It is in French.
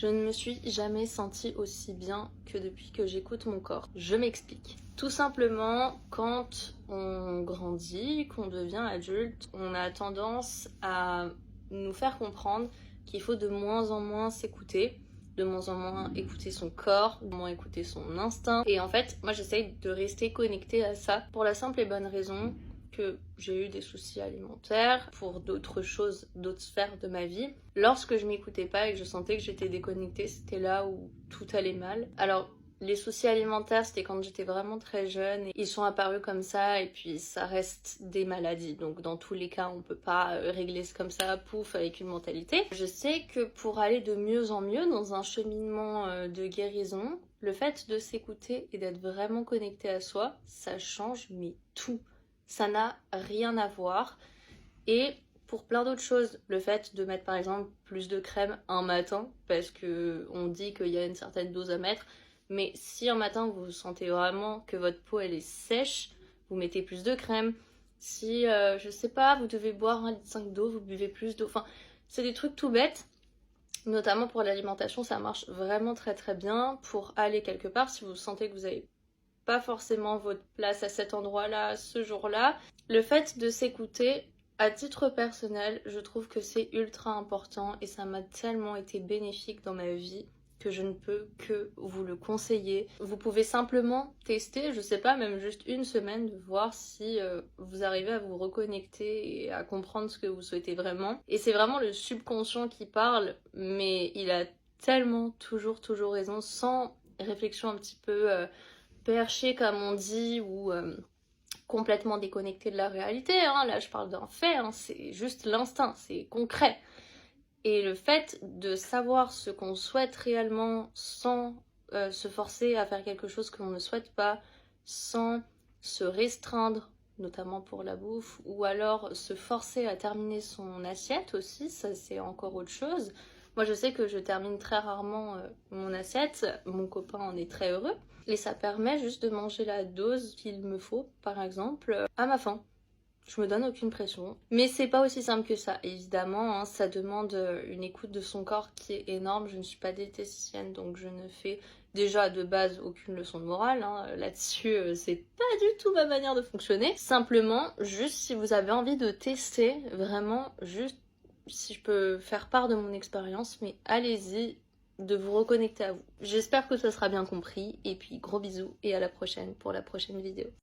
Je ne me suis jamais sentie aussi bien que depuis que j'écoute mon corps. Je m'explique. Tout simplement, quand on grandit, qu'on devient adulte, on a tendance à nous faire comprendre qu'il faut de moins en moins s'écouter, de moins en moins écouter son corps, de moins écouter son instinct. Et en fait, moi j'essaye de rester connectée à ça pour la simple et bonne raison que j'ai eu des soucis alimentaires pour d'autres choses, d'autres sphères de ma vie. Lorsque je m'écoutais pas et que je sentais que j'étais déconnectée, c'était là où tout allait mal. Alors, les soucis alimentaires, c'était quand j'étais vraiment très jeune. Et ils sont apparus comme ça et puis ça reste des maladies. Donc dans tous les cas, on peut pas régler comme ça, pouf, avec une mentalité. Je sais que pour aller de mieux en mieux dans un cheminement de guérison, le fait de s'écouter et d'être vraiment connecté à soi, ça change mais tout. Ça n'a rien à voir. Et pour plein d'autres choses, le fait de mettre par exemple plus de crème un matin, parce que on dit qu'il y a une certaine dose à mettre, mais si un matin vous sentez vraiment que votre peau elle est sèche, vous mettez plus de crème. Si, je sais pas, vous devez boire 1,5 litre d'eau, vous buvez plus d'eau. Enfin, c'est des trucs tout bêtes. Notamment pour l'alimentation, ça marche vraiment très très bien. Pour aller quelque part, si vous sentez que vous avez pas forcément votre place à cet endroit-là, ce jour-là. Le fait de s'écouter, à titre personnel, je trouve que c'est ultra important et ça m'a tellement été bénéfique dans ma vie que je ne peux que vous le conseiller. Vous pouvez simplement tester, je sais pas, même juste une semaine, de voir si vous arrivez à vous reconnecter et à comprendre ce que vous souhaitez vraiment. Et c'est vraiment le subconscient qui parle, mais il a tellement toujours raison, sans réflexion un petit peu perché comme on dit, ou complètement déconnecté de la réalité, hein. Là je parle d'un fait, hein. C'est juste l'instinct, c'est concret. Et le fait de savoir ce qu'on souhaite réellement sans se forcer à faire quelque chose que l'on ne souhaite pas, sans se restreindre, notamment pour la bouffe, ou alors se forcer à terminer son assiette aussi, ça c'est encore autre chose. Moi je sais que je termine très rarement mon assiette, mon copain en est très heureux, et ça permet juste de manger la dose qu'il me faut, par exemple, à ma faim. Je me donne aucune pression. Mais c'est pas aussi simple que ça, évidemment, hein, ça demande une écoute de son corps qui est énorme. Je ne suis pas diététicienne, donc je ne fais déjà de base aucune leçon de morale, hein. Là-dessus, c'est pas du tout ma manière de fonctionner. Simplement, juste si vous avez envie de tester, vraiment, juste si je peux faire part de mon expérience, mais allez-y, de vous reconnecter à vous. J'espère que ça sera bien compris, et puis gros bisous, et à la prochaine pour la prochaine vidéo.